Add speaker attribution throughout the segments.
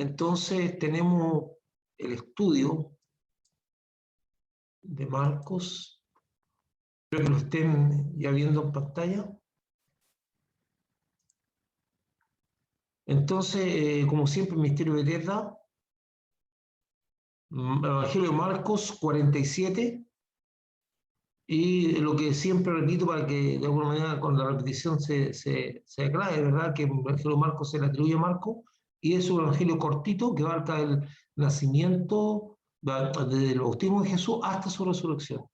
Speaker 1: Entonces tenemos el estudio de Marcos. Espero que lo estén ya viendo en pantalla. Entonces, como siempre, el misterio de Bethesda, Evangelio de Marcos 47, y lo que siempre repito para que de alguna manera con la repetición se aclare, ¿verdad? Que el Evangelio de Marcos se le atribuye a Marcos, y es un evangelio cortito que abarca el nacimiento, desde el bautismo de Jesús hasta su resurrección.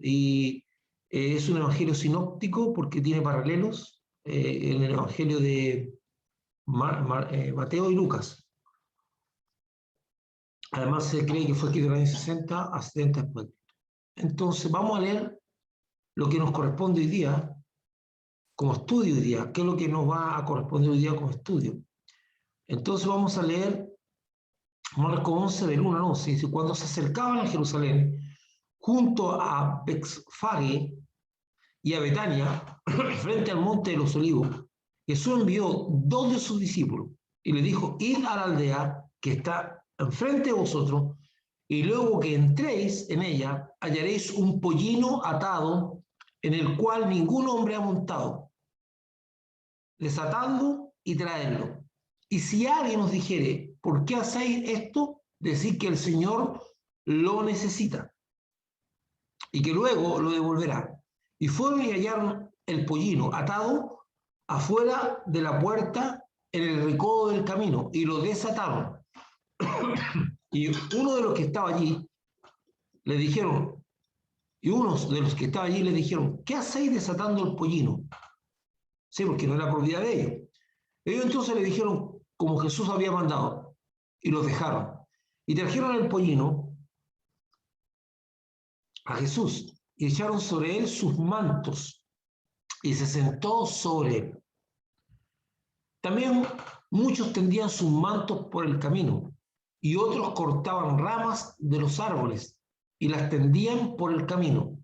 Speaker 1: Y es un evangelio sinóptico porque tiene paralelos en el evangelio de Mateo y Lucas. Además, se cree que fue escrito en el año 60 a 70 después. Entonces, vamos a leer lo que nos corresponde hoy día, como estudio hoy día. ¿Qué es lo que nos va a corresponder hoy día como estudio? Entonces, vamos a leer Marcos 11, del 1 al 11. Dice: cuando se acercaban a Jerusalén, junto a Betfagé y a Betania, frente al monte de los Olivos, Jesús envió 2 de sus discípulos y le dijo: id a la aldea que está enfrente de vosotros, y luego que entréis en ella, hallaréis un pollino atado en el cual ningún hombre ha montado. Desatadlo y traedlo. Y si alguien os dijere: ¿por qué hacéis esto?, decid que el Señor lo necesita y que luego lo devolverá. Y fueron y hallaron el pollino atado afuera de la puerta en el recodo del camino, y lo desataron. Y uno de los que estaba allí le dijeron, ¿qué hacéis desatando el pollino? Sí, porque no era propiedad de ellos. Ellos entonces le dijeron como Jesús había mandado, y los dejaron. Y trajeron el pollino a Jesús, y echaron sobre él sus mantos, y se sentó sobre él. También muchos tendían sus mantos por el camino, y otros cortaban ramas de los árboles y las tendían por el camino.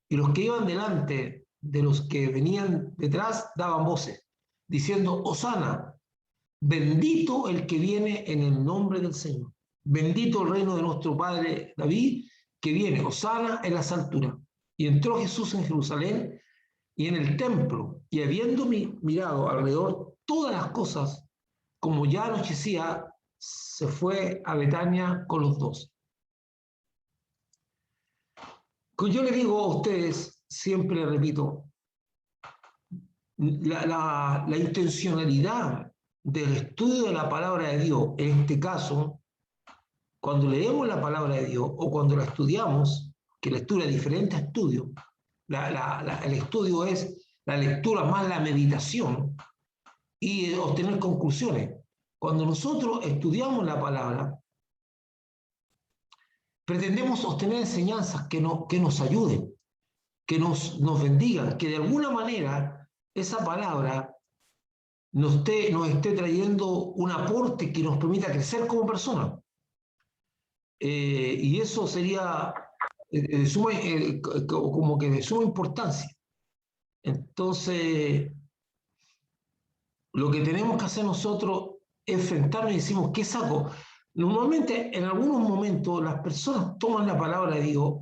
Speaker 1: Y los que iban delante de los que venían detrás daban voces, diciendo: Hosana, bendito el que viene en el nombre del Señor. Bendito el reino de nuestro padre David, que viene, Hosana en las alturas. Y entró Jesús en Jerusalén y en el templo, y habiendo mirado alrededor todas las cosas, como ya anochecía, se fue a Betania con los 12. Como yo le digo a ustedes, siempre repito, la intencionalidad del estudio de la palabra de Dios, en este caso, cuando leemos la palabra de Dios o cuando la estudiamos, que la lectura es diferente a estudio, el estudio es la lectura más la meditación y obtener conclusiones. Cuando nosotros estudiamos la palabra, pretendemos obtener enseñanzas que nos ayuden, que nos bendigan, que de alguna manera esa palabra nos esté trayendo un aporte que nos permita crecer como persona. Y eso sería como que de suma importancia. Entonces, lo que tenemos que hacer nosotros es enfrentarnos y decimos: ¿qué saco? Normalmente, en algunos momentos, las personas toman la palabra de Dios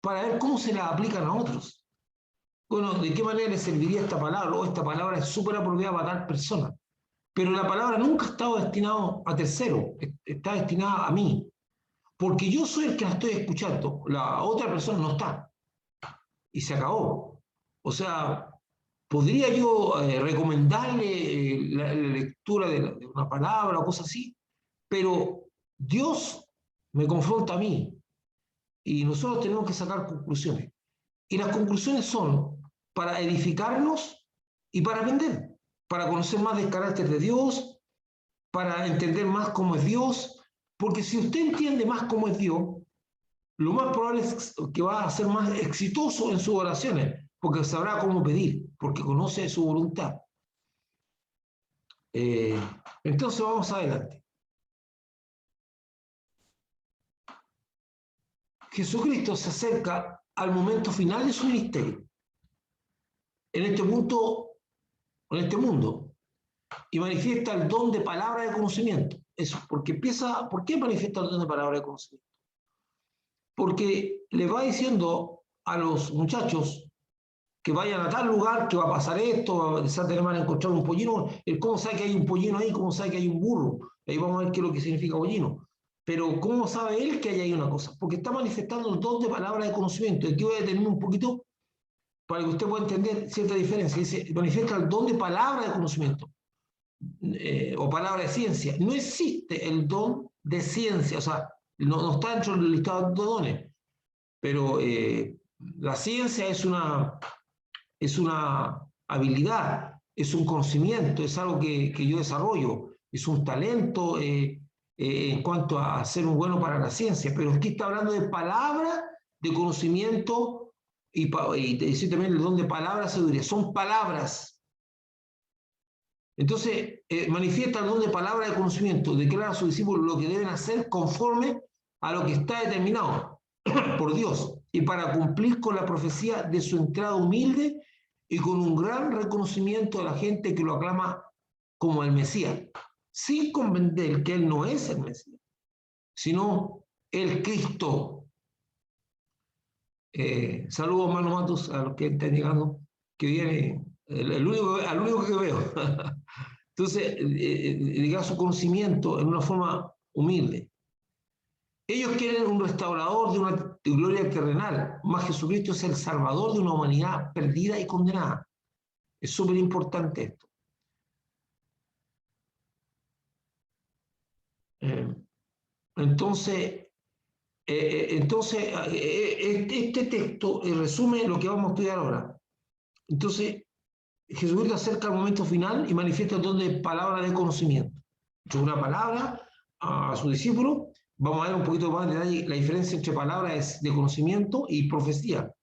Speaker 1: para ver cómo se la aplican a otros. Bueno, ¿de qué manera les serviría esta palabra? O esta palabra es súper apropiada para tal persona. Pero la palabra nunca ha estado destinada a terceros, está destinada a mí. Porque yo soy el que la estoy escuchando, la otra persona no está. Y se acabó. O sea, podría yo recomendarle la lectura de una palabra o cosas así, pero Dios me confronta a mí y nosotros tenemos que sacar conclusiones. Y las conclusiones son para edificarnos y para aprender, para conocer más del carácter de Dios, para entender más cómo es Dios, porque si usted entiende más cómo es Dios, lo más probable es que va a ser más exitoso en sus oraciones, porque sabrá cómo pedir, porque conoce su voluntad. Entonces vamos adelante. Jesucristo se acerca al momento final de su ministerio. En este mundo, y manifiesta el don de palabra de conocimiento. Eso, porque empieza, ¿por qué manifiesta el don de palabra de conocimiento? Porque le va diciendo a los muchachos que vayan a tal lugar, que va a pasar esto, se van a encontrar un pollino. ¿Cómo sabe que hay un pollino ahí? ¿Cómo sabe que hay un burro? Ahí vamos a ver qué es lo que significa pollino. Pero ¿cómo sabe él que hay ahí una cosa? Porque está manifestando el don de palabra de conocimiento. Aquí voy a detenerme un poquito para que usted pueda entender cierta diferencia. Dice, manifiesta el don de palabra de conocimiento, o palabra de ciencia. No existe el don de ciencia, o sea, no está dentro del listado de dones, pero la ciencia es una habilidad, es un conocimiento, es algo que yo desarrollo, es un talento en cuanto a ser un bueno para la ciencia, pero aquí está hablando de palabra, de conocimiento y decir también el don de palabra, sabiduría, son palabras. Entonces, manifiesta el don de palabra de conocimiento, declara a sus discípulos lo que deben hacer conforme a lo que está determinado por Dios y para cumplir con la profecía de su entrada humilde y con un gran reconocimiento de la gente que lo aclama como el Mesías, sin comprender que él no es el Mesías, sino el Cristo. Saludos, hermano Matos, a los que están llegando, que viene, al único que veo. Entonces, diga su conocimiento en una forma humilde. Ellos quieren un restaurador de una gloria terrenal, más Jesucristo es el salvador de una humanidad perdida y condenada. Es súper importante esto. Entonces, este texto resume lo que vamos a estudiar ahora. Entonces, Jesucristo acerca el momento final y manifiesta el don de palabra de conocimiento. Es una palabra a su discípulo. Vamos a ver un poquito más de detalle la diferencia entre palabras de conocimiento y profecía.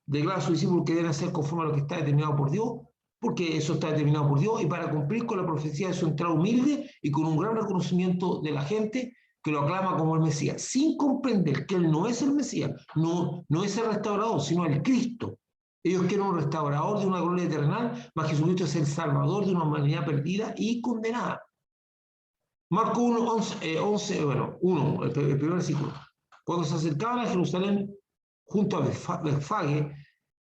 Speaker 1: Declara a su discípulo que deben hacer conforme a lo que está determinado por Dios, porque eso está determinado por Dios, y para cumplir con la profecía de su entrada humilde y con un gran reconocimiento de la gente que lo aclama como el Mesías, sin comprender que él no es el Mesías, no es el restaurador, sino el Cristo. Ellos quieren un restaurador de una gloria eterna, mas Jesucristo es el salvador de una humanidad perdida y condenada. Marcos 1, 1, el primer versículo. Cuando se acercaban a Jerusalén, junto a Betfage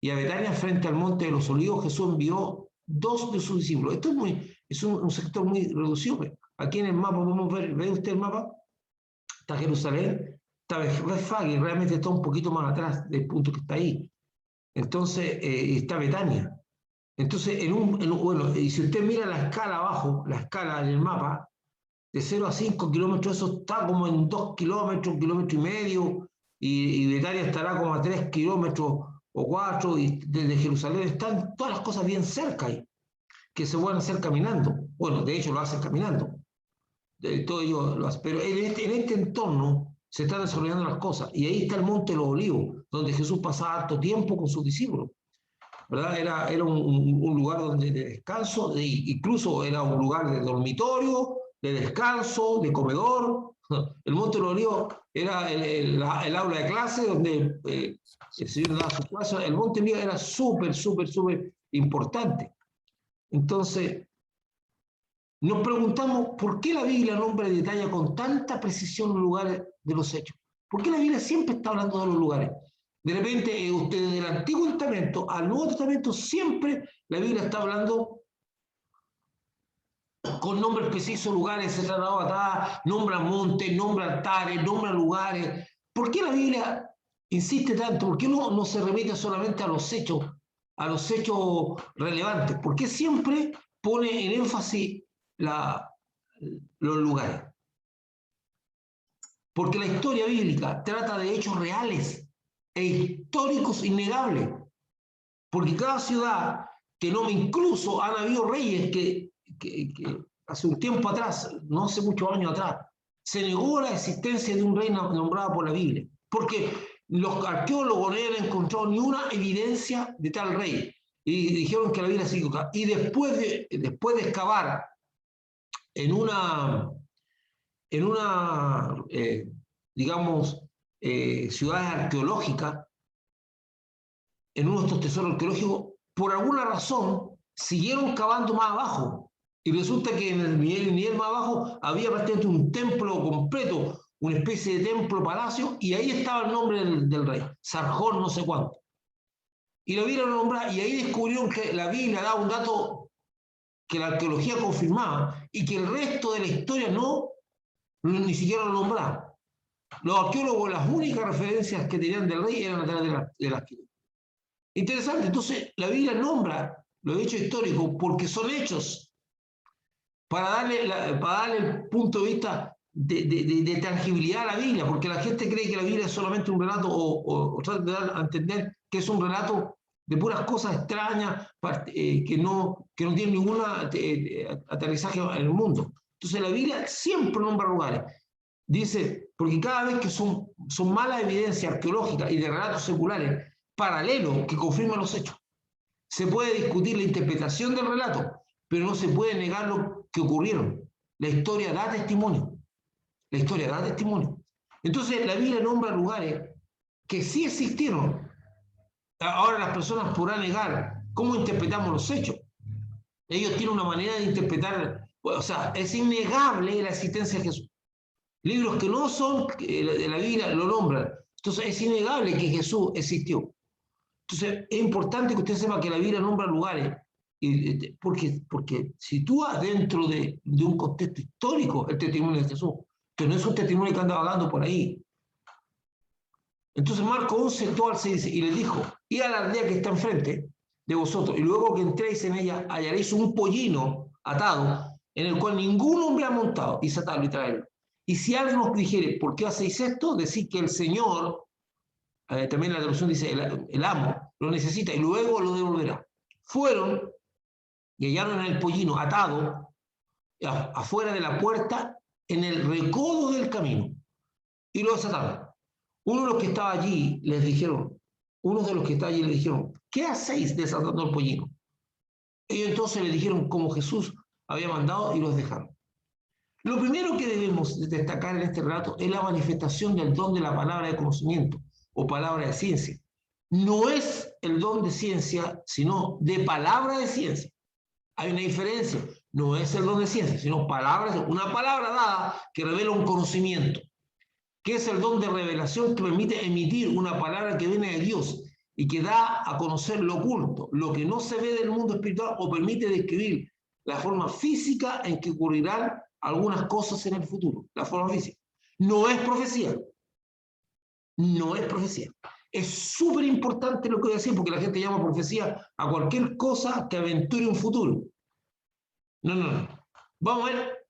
Speaker 1: y a Betania, frente al monte de los Olivos, Jesús envió 2 de sus discípulos. Esto es un sector muy reducido. Aquí en el mapa podemos ver, ¿ve usted el mapa? Está Jerusalén, está Betfage, realmente está un poquito más atrás del punto que está ahí. Entonces, está Betania. Entonces, bueno, y si usted mira la escala abajo, la escala en el mapa, de 0 a 5 kilómetros, eso está como en 2 kilómetros, 1,5 kilómetros, y Betania estará como a 3 kilómetros o 4, y desde Jerusalén están todas las cosas bien cerca ahí, que se pueden hacer caminando. Bueno, de hecho lo hacen caminando. Todo ello lo hace. Pero en este entorno se están desarrollando las cosas, y ahí está el Monte de los Olivos, donde Jesús pasaba harto tiempo con sus discípulos. ¿Verdad? Era un lugar donde de descanso, incluso era un lugar de dormitorio, de descanso, de comedor. El Monte de los Olivos era el aula de clase donde el Señor daba su clase. El Monte de los Olivos era súper importante. Entonces, nos preguntamos por qué la Biblia nombra y detalla con tanta precisión los lugares de los hechos. ¿Por qué la Biblia siempre está hablando de los lugares? De repente, usted del Antiguo Testamento al Nuevo Testamento, siempre la Biblia está hablando con nombres precisos, lugares, se trasladó acá, nombra montes, nombra altares, nombra lugares. ¿Por qué la Biblia insiste tanto? ¿Por qué no se remite solamente a los hechos relevantes? ¿Por qué siempre pone en énfasis los lugares? Porque la historia bíblica trata de hechos reales e históricos innegables. Porque cada ciudad que no, incluso han habido reyes que hace un tiempo atrás, no hace muchos años atrás, se negó la existencia de un rey nombrado por la Biblia. Porque los arqueólogos no habían encontrado ni una evidencia de tal rey. Y dijeron que la Biblia se equivocaba. Y después de excavar en una digamos, ciudades arqueológicas, en uno de estos tesoros arqueológicos, por alguna razón, siguieron cavando más abajo Y resulta que en el nivel más abajo había prácticamente un templo completo, una especie de templo palacio, y ahí estaba el nombre del rey, Sarjón no sé cuánto. Y la Biblia lo nombraba, y ahí descubrieron que la Biblia daba un dato que la arqueología confirmaba, y que el resto de la historia ni siquiera lo nombraba. Los arqueólogos, las únicas referencias que tenían del rey eran a través de las escrituras. Interesante, entonces la Biblia nombra los hechos históricos porque son hechos para darle el punto de vista de tangibilidad a la Biblia, porque la gente cree que la Biblia es solamente un relato o trata de dar a entender que es un relato de puras cosas extrañas que no tienen ningún aterrizaje en el mundo. Entonces la Biblia siempre nombra lugares. Dice, porque cada vez que son malas evidencias arqueológicas y de relatos seculares paralelos que confirman los hechos, se puede discutir la interpretación del relato, pero no se puede negar lo que ocurrieron. La historia da testimonio. La historia da testimonio. Entonces la Biblia nombra lugares que sí existieron. Ahora las personas podrán negar cómo interpretamos los hechos. Ellos tienen una manera de interpretar, o sea, es innegable la existencia de Jesús. Libros que no son de la Biblia lo nombran. Entonces es innegable que Jesús existió. Entonces es importante que usted sepa que la Biblia nombra lugares, porque sitúa dentro de un contexto histórico el testimonio de Jesús, que no es un testimonio que anda vagando por ahí. Entonces Marcos 11, todo al 6 dice, y les dijo, id a la aldea que está enfrente de vosotros, y luego que entréis en ella hallaréis un pollino atado, en el cual ningún hombre ha montado, y desatadlo y traerlo. Y si alguien os dijere, ¿por qué hacéis esto? Decid que el Señor, también la traducción dice, el amo, lo necesita y luego lo devolverá. Fueron y hallaron el pollino atado afuera de la puerta en el recodo del camino y lo desataron. Uno de los que estaba allí les dijeron, ¿qué hacéis desatando el pollino? Ellos entonces le dijeron como Jesús había mandado y los dejaron. Lo primero que debemos destacar en este relato es la manifestación del don de la palabra de conocimiento o palabra de ciencia. No es el don de ciencia, sino de palabra de ciencia. Hay una diferencia. No es el don de ciencia, sino una palabra dada que revela un conocimiento, que es el don de revelación que permite emitir una palabra que viene de Dios y que da a conocer lo oculto, lo que no se ve del mundo espiritual, o permite describir la forma física en que ocurrirán algunas cosas en el futuro, la forma física. No es profecía. No es profecía. Es súper importante lo que voy a decir, porque la gente llama profecía a cualquier cosa que aventure un futuro. No. Vamos a ver.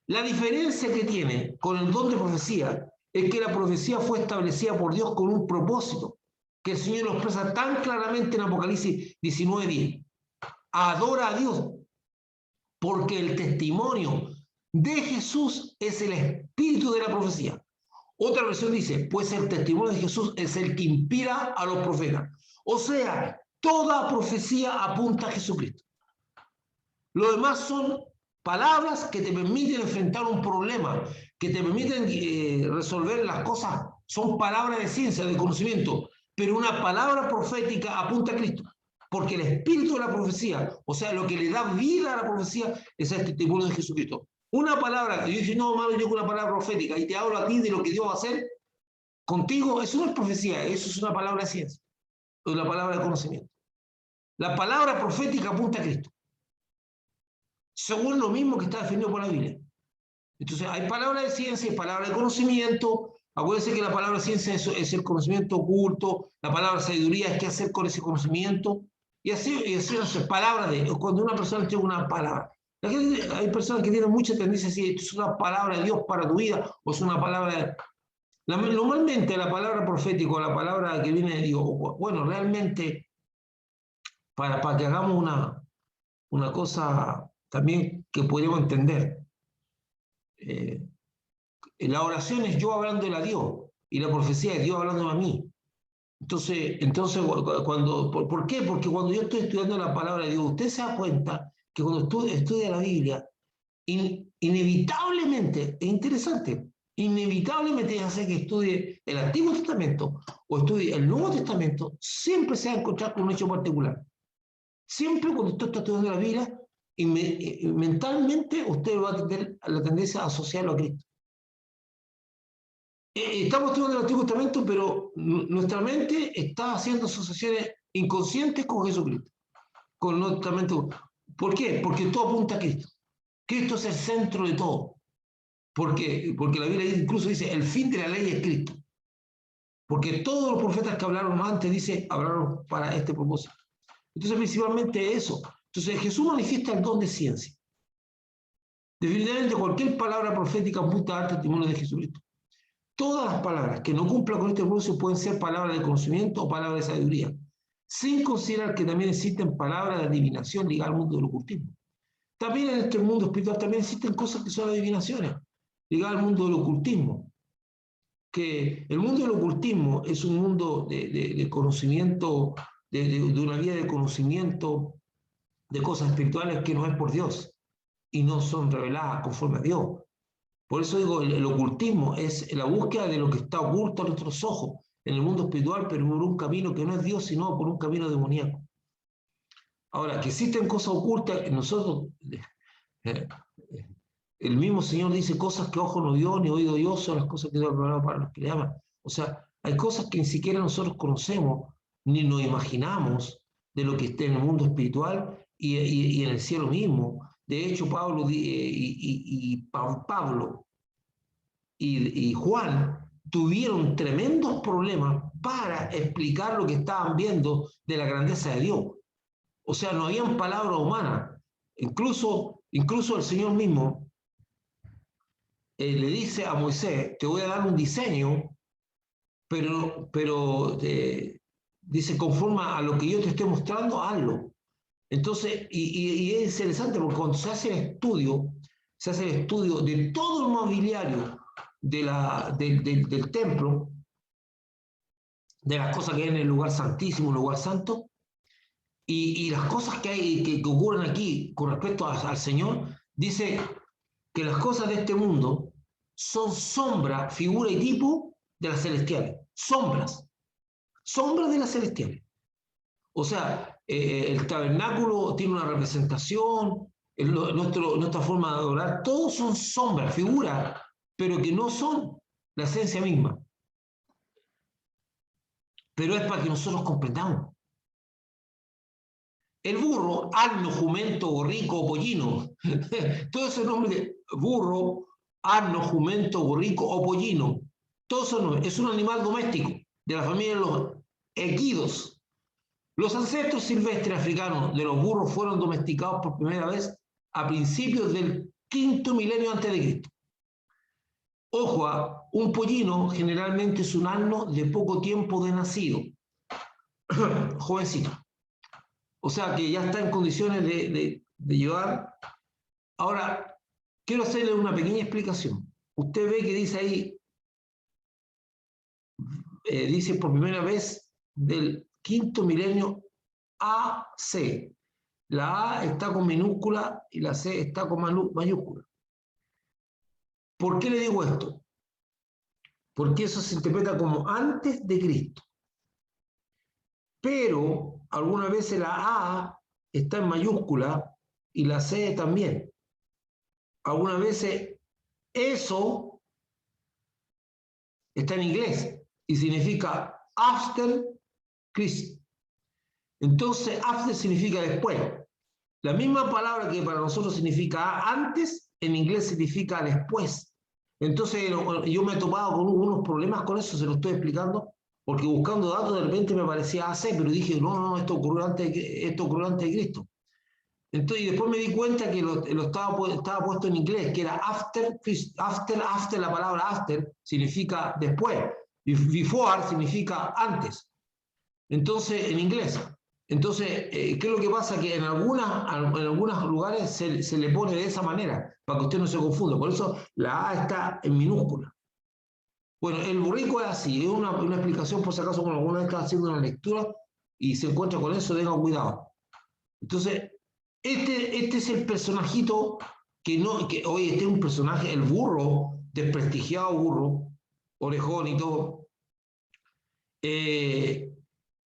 Speaker 1: La diferencia que tiene con el don de profecía es que la profecía fue establecida por Dios con un propósito, que el Señor lo expresa tan claramente en Apocalipsis 19:10. Adora a Dios, porque el testimonio de Jesús es el espíritu de la profecía. Otra versión dice, pues el testimonio de Jesús es el que inspira a los profetas. O sea, toda profecía apunta a Jesucristo. Lo demás son palabras que te permiten enfrentar un problema, que te permiten resolver las cosas. Son palabras de ciencia, de conocimiento, pero una palabra profética apunta a Cristo. Porque el espíritu de la profecía, o sea, lo que le da vida a la profecía, es el testimonio de Jesucristo. Una palabra, yo digo, no, hermano, yo con una palabra profética y te hablo a ti de lo que Dios va a hacer contigo, eso no es profecía, eso es una palabra de ciencia, es una palabra de conocimiento. La palabra profética apunta a Cristo, según lo mismo que está definido por la Biblia. Entonces, hay palabra de ciencia y palabra de conocimiento. Acuérdense que la palabra ciencia es el conocimiento oculto, la palabra sabiduría es qué hacer con ese conocimiento. Y así palabras de, cuando una persona tiene una palabra. Hay personas que tienen mucha tendencia a decir, esto es una palabra de Dios para tu vida, o es una palabra de... Normalmente la palabra profética, la palabra que viene de Dios, bueno, realmente, para que hagamos una cosa también que podemos entender, la oración es yo hablándole a Dios, y la profecía es Dios hablándome a mí. Entonces ¿por qué? Porque cuando yo estoy estudiando la palabra de Dios, usted se da cuenta que cuando estudia la Biblia, inevitablemente, es interesante, inevitablemente, ya sea que estudie el Antiguo Testamento o estudie el Nuevo Testamento, siempre se va a encontrar con un hecho particular. Siempre cuando usted está estudiando la Biblia, y mentalmente usted va a tener la tendencia a asociarlo a Cristo. Estamos estudiando el Antiguo Testamento, pero nuestra mente está haciendo asociaciones inconscientes con Jesucristo, con el Nuevo Testamento. ¿Por qué? Porque todo apunta a Cristo. Cristo es el centro de todo. ¿Por qué? Porque la Biblia incluso dice, el fin de la ley es Cristo. Porque todos los profetas que hablaron antes, dice, hablaron para este propósito. Entonces, principalmente eso. Entonces, Jesús manifiesta el don de ciencia. Definitivamente, cualquier palabra profética apunta al testimonio de Jesucristo. Todas las palabras que no cumplan con este propósito pueden ser palabras de conocimiento o palabras de sabiduría, sin considerar que también existen palabras de adivinación ligadas al mundo del ocultismo. También en este mundo espiritual también existen cosas que son adivinaciones, ligadas al mundo del ocultismo. Que el mundo del ocultismo es un mundo de conocimiento, de una vía de conocimiento de cosas espirituales que no es por Dios y no son reveladas conforme a Dios. Por eso digo, el ocultismo es la búsqueda de lo que está oculto a nuestros ojos en el mundo espiritual, pero por un camino que no es Dios, sino por un camino demoníaco. Ahora, que existen cosas ocultas, nosotros, el mismo Señor dice cosas que ojo no vio ni oído dio, son las cosas que Dios ha preparado para los que le aman. O sea, hay cosas que ni siquiera nosotros conocemos, ni nos imaginamos de lo que está en el mundo espiritual y en el cielo mismo. De hecho, Pablo y Juan tuvieron tremendos problemas para explicar lo que estaban viendo de la grandeza de Dios. O sea, no habían palabras humanas. Incluso el Señor mismo le dice a Moisés, te voy a dar un diseño, pero dice, conforma a lo que yo te esté mostrando, hazlo. Entonces, y es interesante porque cuando se hace el estudio de todo el mobiliario del templo, de las cosas que hay en el lugar santísimo, el lugar santo, y las cosas que hay que ocurren aquí con respecto al Señor, dice que las cosas de este mundo son sombra, figura y tipo de las celestiales. Sombras de las celestiales. O sea, el tabernáculo tiene una representación, nuestra forma de adorar, todos son sombras, figuras, pero que no son la esencia misma. Pero es para que nosotros comprendamos. El burro, asno, jumento, borrico o pollino, todos esos nombres de burro, asno, jumento, borrico o pollino, todos esos nombres, es un animal doméstico de la familia de los equidos. Los ancestros silvestres africanos de los burros fueron domesticados por primera vez a principios del quinto milenio antes de Cristo. Ojo, un pollino generalmente es un asno de poco tiempo de nacido, jovencito. O sea que ya está en condiciones de llevar. Ahora, quiero hacerle una pequeña explicación. Usted ve que dice ahí, dice por primera vez del quinto milenio AC. La A está con minúscula y la C está con mayúscula. ¿Por qué le digo esto? Porque eso se interpreta como antes de Cristo. Pero algunas veces la A está en mayúscula y la C también. Algunas veces eso está en inglés y significa after Christ. Entonces, after significa después. La misma palabra que para nosotros significa antes, en inglés significa después. Entonces, yo me he topado con unos problemas con eso, se lo estoy explicando, porque buscando datos de repente me parecía AC, pero dije, no, esto ocurrió antes de Cristo. Entonces, y después me di cuenta que lo estaba puesto en inglés, que era after, la palabra after significa después, before significa antes. Entonces, en inglés. Entonces, ¿qué es lo que pasa? Que en algunos lugares se le pone de esa manera, para que usted no se confunda. Por eso la A está en minúscula. Bueno, el burrico es así, es una explicación por si acaso cuando alguna vez está haciendo una lectura y se encuentra con eso, tenga cuidado. Entonces, este es el personajito oye, este es un personaje, el burro, desprestigiado burro, orejón y todo,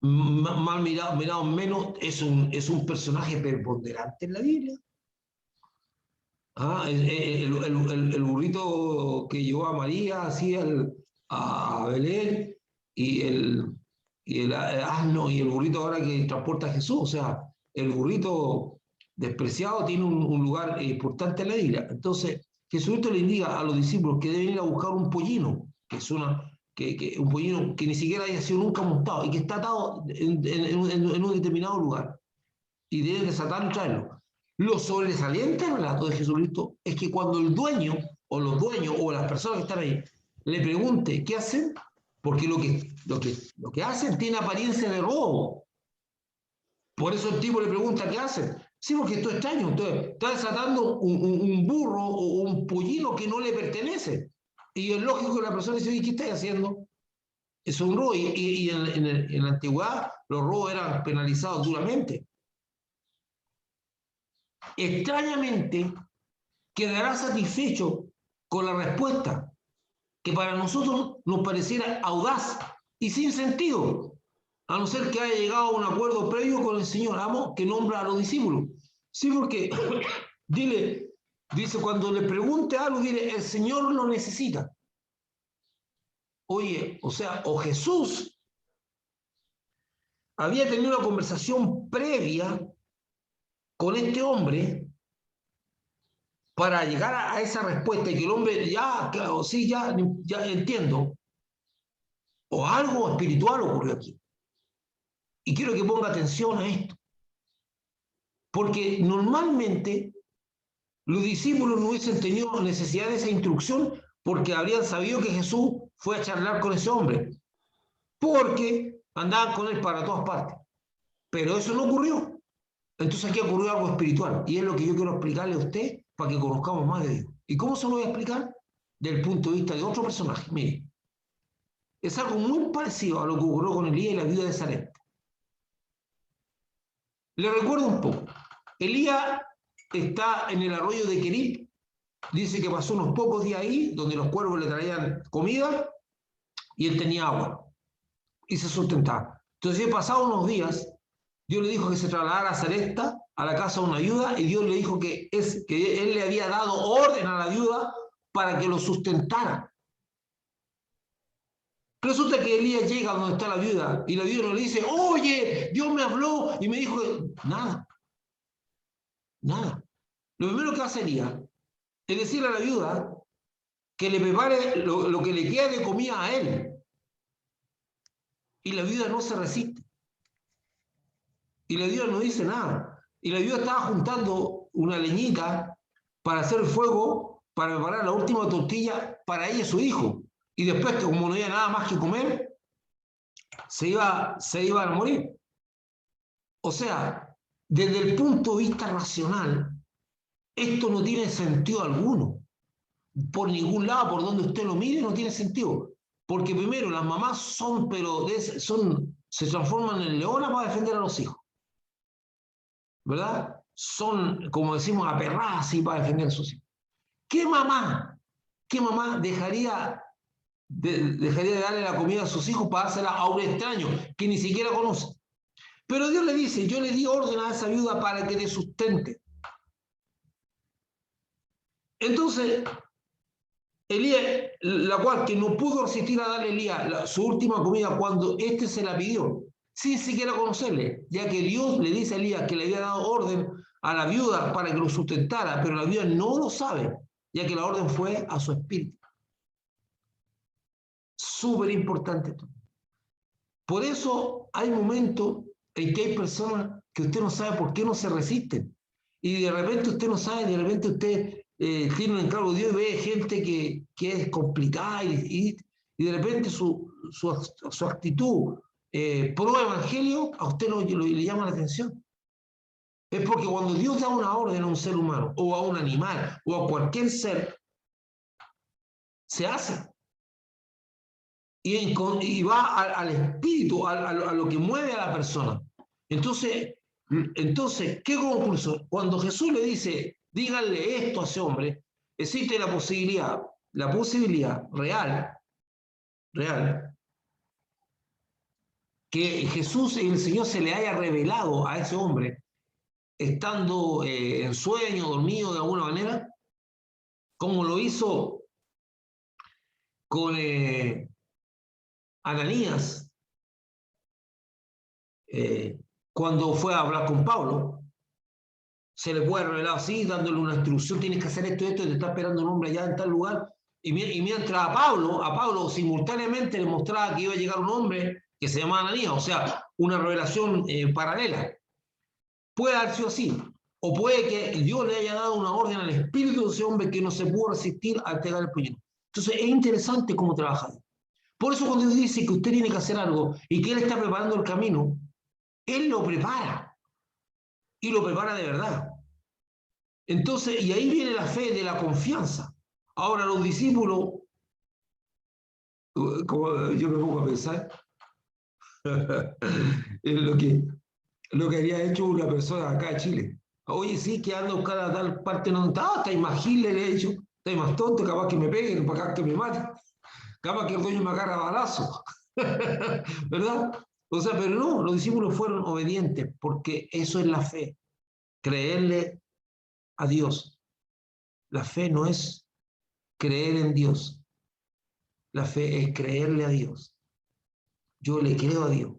Speaker 1: mal mirado menos, es un personaje preponderante en la Biblia. El burrito que llevó a María así a Belén y el asno y el burrito ahora que transporta a Jesús. O sea, el burrito despreciado tiene un lugar importante en la Biblia. Entonces, Jesucristo le indica a los discípulos que deben ir a buscar un pollino, que es un pollino que ni siquiera haya sido nunca montado y que está atado en un determinado lugar y deben desatarlo y traerlo. Lo sobresaliente del relato de Jesucristo es que cuando el dueño o los dueños o las personas que están ahí le pregunte qué hacen, porque lo que hacen tiene apariencia de robo. Por eso el tipo le pregunta qué hacen. Sí, porque esto es extraño. Entonces, está desatando un burro o un pollino que no le pertenece. Y es lógico que la persona dice, ¿qué estáis haciendo? Eso es un robo. Y en la antigüedad los robos eran penalizados duramente. Extrañamente, quedará satisfecho con la respuesta, que para nosotros nos pareciera audaz y sin sentido, a no ser que haya llegado a un acuerdo previo con el Señor, amo, que nombra a los discípulos. Sí, porque dice, cuando le pregunte algo, dile, el Señor lo necesita. Oye, o sea, o Jesús había tenido una conversación previa con este hombre para llegar a esa respuesta y que el hombre, ya, claro, sí, ya entiendo, o algo espiritual ocurrió aquí. Y quiero que ponga atención a esto, porque normalmente los discípulos no hubiesen tenido necesidad de esa instrucción porque habrían sabido que Jesús fue a charlar con ese hombre, porque andaban con él para todas partes. Pero eso no ocurrió. Entonces aquí ocurrió algo espiritual, y es lo que yo quiero explicarle a usted para que conozcamos más de Dios. ¿Y cómo se lo voy a explicar? Desde el punto de vista de otro personaje. Mire, es algo muy parecido a lo que ocurrió con Elías y la viuda de Sarepta. Le recuerdo un poco. Elías está en el arroyo de Querib, dice que pasó unos pocos días ahí, donde los cuervos le traían comida y él tenía agua y se sustentaba. Entonces, pasado unos días, Dios le dijo que se trasladara a Sarepta, a la casa de una viuda, y Dios le dijo que él le había dado orden a la viuda para que lo sustentara. Resulta que Elías llega donde está la viuda y la viuda no le dice, oye, Dios me habló y me dijo que... Nada, nada. Lo primero que hace Elías es decirle a la viuda que le prepare lo que le queda de comida a él. Y la viuda no se resiste. Y la viuda no dice nada. Y la viuda estaba juntando una leñita para hacer fuego, para preparar la última tortilla para ella y su hijo. Y después, que como no había nada más que comer, se iba a morir. O sea, desde el punto de vista racional, esto no tiene sentido alguno. Por ningún lado, por donde usted lo mire, no tiene sentido. Porque primero, las mamás se transforman en leonas para defender a los hijos. ¿Verdad? Son, como decimos, aperradas así para defender a sus hijos. ¿Qué mamá dejaría de darle la comida a sus hijos para dársela a un extraño que ni siquiera conoce? Pero Dios le dice, yo le di orden a esa viuda para que te sustente. Entonces, Elías, la cual que no pudo resistir a darle a Elías su última comida cuando éste se la pidió, sin siquiera conocerle, ya que Dios le dice a Elías que le había dado orden a la viuda para que lo sustentara, pero la viuda no lo sabe, ya que la orden fue a su espíritu. Súper importante esto. Por eso hay momentos en que hay personas que usted no sabe por qué no se resisten. Y de repente usted no sabe, de repente usted tiene un encargo de Dios y ve gente que es complicada y de repente su actitud pro evangelio a usted le llama la atención. Es porque cuando Dios da una orden a un ser humano o a un animal o a cualquier ser, se hace. Y va al espíritu, a lo que mueve a la persona. Entonces, ¿qué conclusión? Cuando Jesús le dice, díganle esto a ese hombre, existe la posibilidad real, que Jesús, el Señor, se le haya revelado a ese hombre, estando en sueño, dormido de alguna manera, como lo hizo con Ananías, cuando fue a hablar con Pablo. Se le puede revelar así, dándole una instrucción, tienes que hacer esto y esto, y te está esperando un hombre allá en tal lugar. Y mientras a Pablo simultáneamente le mostraba que iba a llegar un hombre que se llamaba Ananías, o sea, una revelación paralela. Puede haber sido así, o puede que Dios le haya dado una orden al espíritu de ese hombre que no se pudo resistir a entregar el puñal. Entonces es interesante cómo trabaja. Por eso cuando Dios dice que usted tiene que hacer algo y que Él está preparando el camino, Él lo prepara, y lo prepara de verdad. Entonces, y ahí viene la fe de la confianza. Ahora los discípulos, como yo me pongo a pensar, en lo que había hecho una persona acá en Chile. Oye, sí, que ando a buscar a tal parte, no está, está más gil, le he dicho, está más tonto, capaz que me peguen, capaz que me maten, capaz que el dueño me agarra a balazo. ¿Verdad? O sea, pero no, los discípulos fueron obedientes, porque eso es la fe, creerle a Dios. La fe no es creer en Dios, la fe es creerle a Dios. Yo le creo a Dios,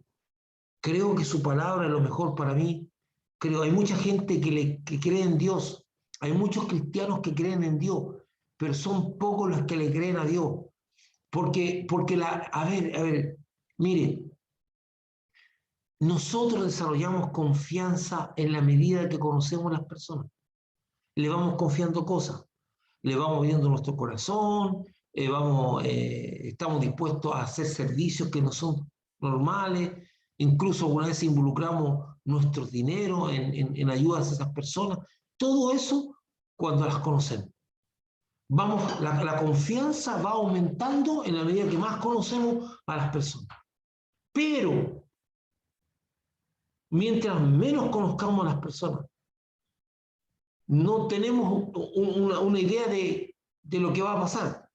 Speaker 1: creo que su palabra es lo mejor para mí. Creo, hay mucha gente que cree en Dios, hay muchos cristianos que creen en Dios, pero son pocos los que le creen a Dios. Porque a ver, mire, nosotros desarrollamos confianza en la medida que conocemos a las personas. Le vamos confiando cosas, le vamos viendo nuestro corazón, estamos dispuestos a hacer servicios que no son normales, incluso alguna vez involucramos nuestros dineros en ayudas a esas personas. Todo eso cuando las conocemos. La confianza va aumentando en la medida que más conocemos a las personas. Pero mientras menos conozcamos a las personas, no tenemos una idea de lo que va a pasar.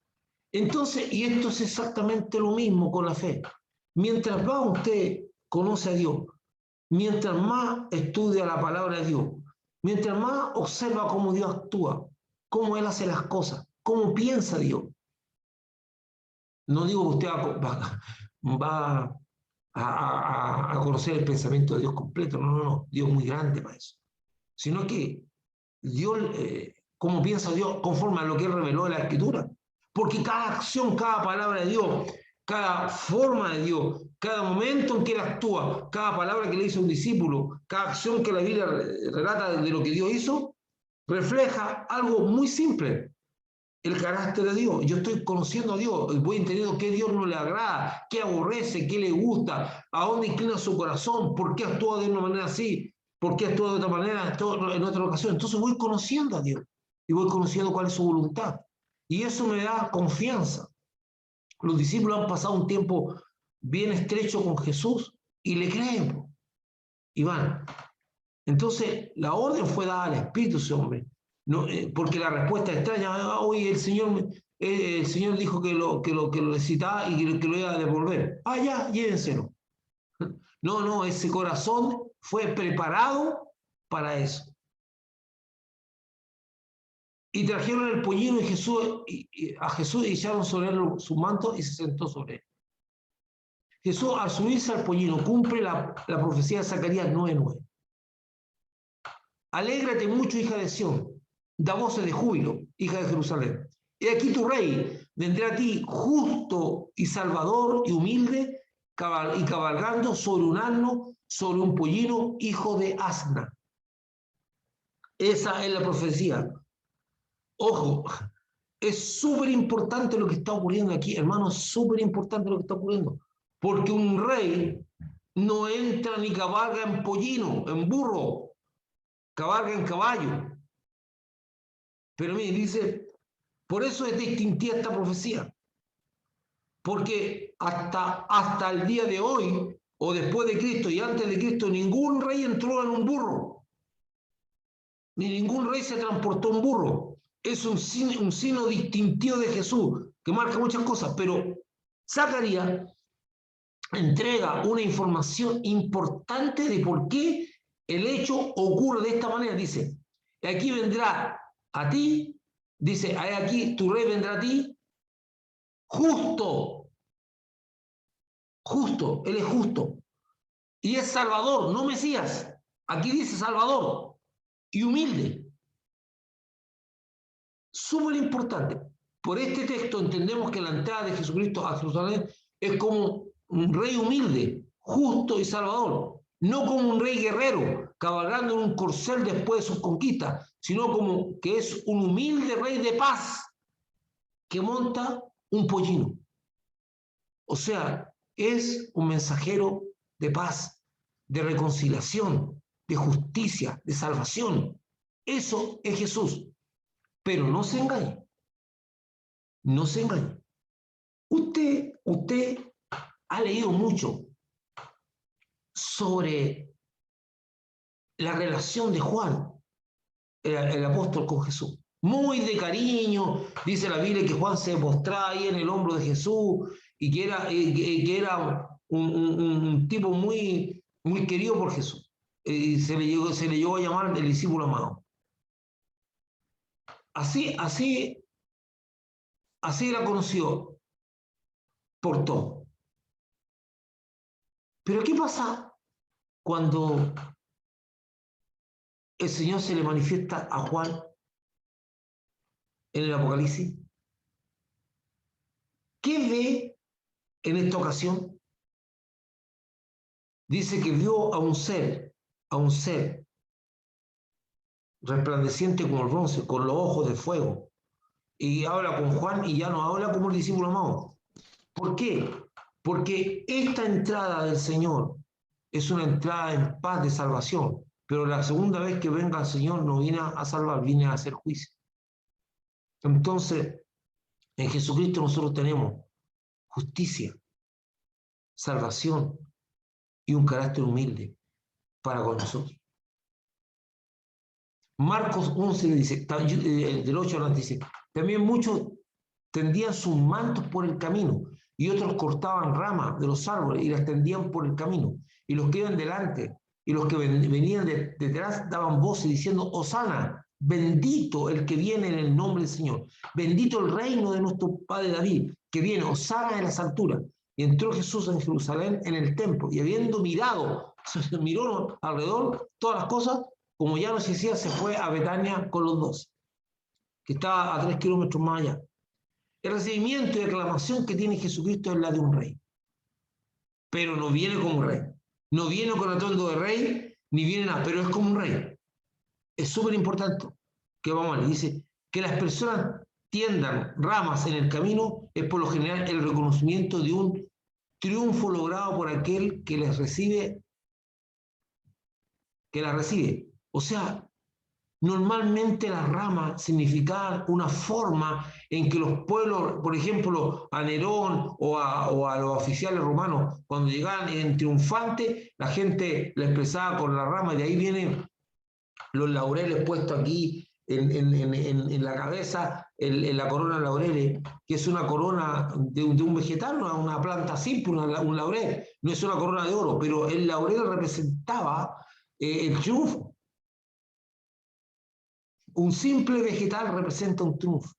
Speaker 1: Entonces, y esto es exactamente lo mismo con la fe. Mientras más usted conoce a Dios, mientras más estudia la palabra de Dios, mientras más observa cómo Dios actúa, cómo Él hace las cosas, cómo piensa Dios. No digo que usted va a conocer el pensamiento de Dios completo, no, Dios es muy grande para eso. Sino que Dios, cómo piensa Dios conforme a lo que Él reveló en la Escritura. Porque cada acción, cada palabra de Dios, cada forma de Dios, cada momento en que Él actúa, cada palabra que le hizo a un discípulo, cada acción que la Biblia relata de lo que Dios hizo, refleja algo muy simple, el carácter de Dios. Yo estoy conociendo a Dios, voy entendiendo qué Dios no le agrada, qué aborrece, qué le gusta, a dónde inclina su corazón, por qué actúa de una manera así, por qué actúa de otra manera en otra ocasión. Entonces voy conociendo a Dios y voy conociendo cuál es su voluntad. Y eso me da confianza. Los discípulos han pasado un tiempo bien estrecho con Jesús y le creen y van. Entonces la orden fue dada al Espíritu ese hombre. No, porque la respuesta extraña, hoy el Señor dijo que lo necesitaba y que lo iba a devolver. Ah, ya, llévenselo. No, ese corazón fue preparado para eso. Y trajeron el pollino a Jesús y echaron sobre él su manto y se sentó sobre él. Jesús, al subirse al pollino, cumple la profecía de Zacarías 9:9. Alégrate mucho, hija de Sión, da voces de júbilo, hija de Jerusalén. He aquí tu rey, vendrá a ti justo y salvador y humilde, y cabalgando sobre un asno, sobre un pollino, hijo de asna. Esa es la profecía. Ojo, es súper importante lo que está ocurriendo aquí, hermano, es súper importante lo que está ocurriendo. Porque un rey no entra ni cabalga en pollino, en burro, cabalga en caballo. Pero mire, dice, por eso es distintiva esta profecía. Porque hasta el día de hoy, o después de Cristo y antes de Cristo, ningún rey entró en un burro. Ni ningún rey se transportó en burro. Es un signo distintivo de Jesús, que marca muchas cosas, pero Zacarías entrega una información importante de por qué el hecho ocurre de esta manera. Dice, aquí vendrá a ti Dice, hay aquí, tu rey vendrá a ti justo, justo, él es justo. Y es Salvador, no Mesías. Aquí dice Salvador y humilde. Súper importante. Por este texto entendemos que la entrada de Jesucristo a Jerusalén es como un rey humilde, justo y salvador. No como un rey guerrero, cabalgando en un corcel después de sus conquistas, sino como que es un humilde rey de paz que monta un pollino. O sea, es un mensajero de paz, de reconciliación, de justicia, de salvación. Eso es Jesús. Pero no se engañe, no se engañe. Usted ha leído mucho sobre la relación de Juan, el apóstol, con Jesús. Muy de cariño, dice la Biblia que Juan se postraba ahí en el hombro de Jesús y que era un tipo muy, muy querido por Jesús. Se le llegó a llamar el discípulo amado. Así era conocido por todos. Pero ¿qué pasa cuando el Señor se le manifiesta a Juan en el Apocalipsis? ¿Qué ve en esta ocasión? Dice que vio a un ser resplandeciente como el bronce, con los ojos de fuego. Y habla con Juan y ya no habla como el discípulo amado. ¿Por qué? Porque esta entrada del Señor es una entrada en paz de salvación, pero la segunda vez que venga el Señor no viene a salvar, viene a hacer juicio. Entonces, en Jesucristo nosotros tenemos justicia, salvación y un carácter humilde para con nosotros. Marcos 11 dice, del 8 al dice, también muchos tendían sus mantos por el camino y otros cortaban ramas de los árboles y las tendían por el camino. Y los que iban delante y los que venían detrás daban voces diciendo, Hosana, bendito el que viene en el nombre del Señor, bendito el reino de nuestro padre David, que viene, Hosana en las alturas. Y entró Jesús en Jerusalén en el templo y habiendo mirado, miró alrededor todas las cosas, como ya no se hacía, se fue a Betania con los 12, que estaba a 3 kilómetros más allá. El recibimiento y aclamación que tiene Jesucristo es la de un rey. Pero no viene como rey. No viene con atuendo de rey, ni viene nada, pero es como un rey. Es súper importante que vamos a ver. Dice que las personas tiendan ramas en el camino es por lo general el reconocimiento de un triunfo logrado por aquel que les recibe, que la recibe. O sea, normalmente las ramas significaban una forma en que los pueblos, por ejemplo, a Nerón o a los oficiales romanos, cuando llegaban en triunfante, la gente la expresaba con la rama, y de ahí vienen los laureles puestos aquí en la cabeza, en la corona de laureles, que es una corona de un vegetal, una planta simple, un laurel, no es una corona de oro, pero el laurel representaba el triunfo. Un simple vegetal representa un triunfo.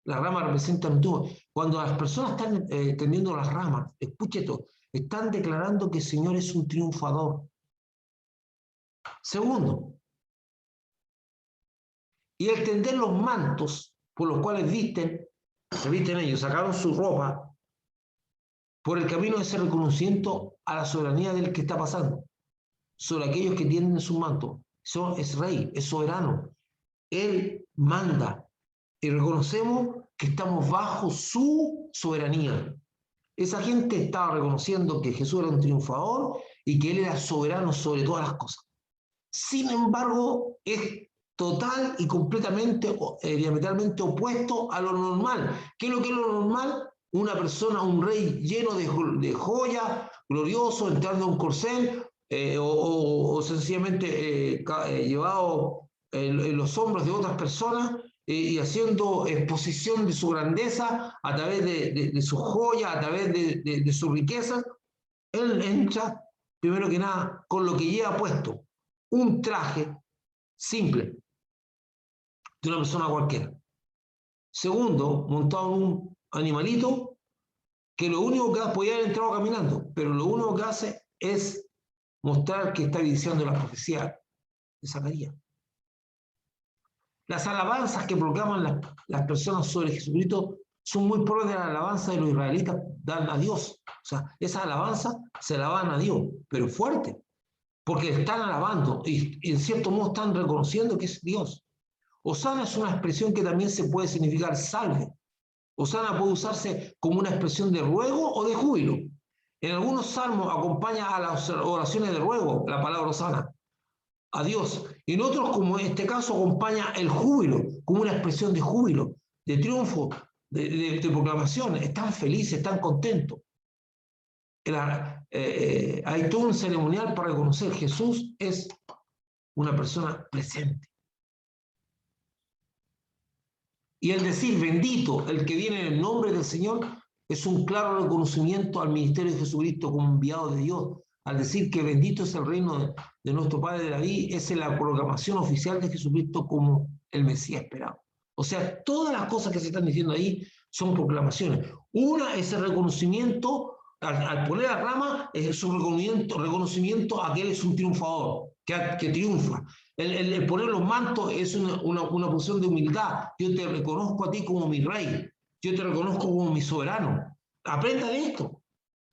Speaker 1: La rama representa un triunfo. Cuando las personas están tendiendo las ramas, escuche esto, están declarando que el Señor es un triunfador. Segundo, y el tender los mantos por los cuales se visten ellos, sacaron su ropa por el camino de ese reconocimiento a la soberanía del que está pasando, sobre aquellos que tienden su manto. Es rey, es soberano. Él manda y reconocemos que estamos bajo su soberanía. Esa gente estaba reconociendo que Jesús era un triunfador y que Él era soberano sobre todas las cosas. Sin embargo, es total y completamente, diametralmente opuesto a lo normal. ¿Qué es lo que es lo normal? Una persona, un rey lleno de joyas, glorioso, entrando a un corcel, o sencillamente llevado en los hombros de otras personas y haciendo exposición de su grandeza a través de su joya, a través de su riqueza. Él entra, primero que nada, con lo que lleva puesto, un traje simple de una persona cualquiera. Segundo, montado en un animalito que lo único que hace, podía haber entrado caminando, pero lo único que hace es mostrar que está diciendo la profecía de Zacarías. Las alabanzas que proclaman las personas sobre Jesucristo son muy propias de la alabanza de los israelitas dan a Dios. O sea, esa alabanza se la van a Dios, pero fuerte, porque están alabando y en cierto modo están reconociendo que es Dios. Hosana es una expresión que también se puede significar salve. Hosana puede usarse como una expresión de ruego o de júbilo. En algunos salmos acompaña a las oraciones de ruego la palabra Hosana a Dios. Y en otros, como en este caso, acompaña el júbilo, como una expresión de júbilo, de triunfo, de proclamación. Están felices, están contentos. Hay todo un ceremonial para reconocer Jesús es una persona presente. Y el decir bendito, el que viene en el nombre del Señor, es un claro reconocimiento al ministerio de Jesucristo como enviado de Dios. Al decir que bendito es el reino de nuestro Padre David, es la proclamación oficial de Jesucristo como el Mesías esperado. O sea, todas las cosas que se están diciendo ahí son proclamaciones. Una es el reconocimiento, al poner la rama, es su reconocimiento a que Él es un triunfador, que triunfa. El poner los mantos es una posición de humildad. Yo te reconozco a ti como mi rey. Yo te reconozco como mi soberano. Aprenda de esto.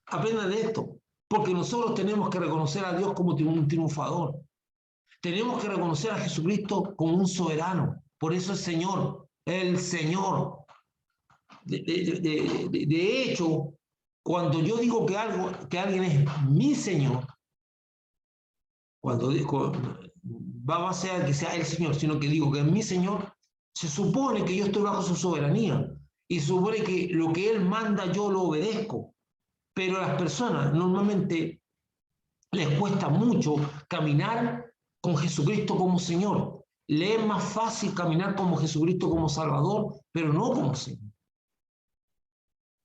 Speaker 1: Aprenda de esto. Porque nosotros tenemos que reconocer a Dios como un triunfador. Tenemos que reconocer a Jesucristo como un soberano. Por eso es Señor. El Señor. De hecho, cuando yo digo que alguien es mi Señor, cuando va más allá de que sea el Señor, sino que digo que es mi Señor, se supone que yo estoy bajo su soberanía y se supone que lo que Él manda yo lo obedezco. Pero a las personas normalmente les cuesta mucho caminar con Jesucristo como Señor. Le es más fácil caminar como Jesucristo como Salvador, pero no como Señor.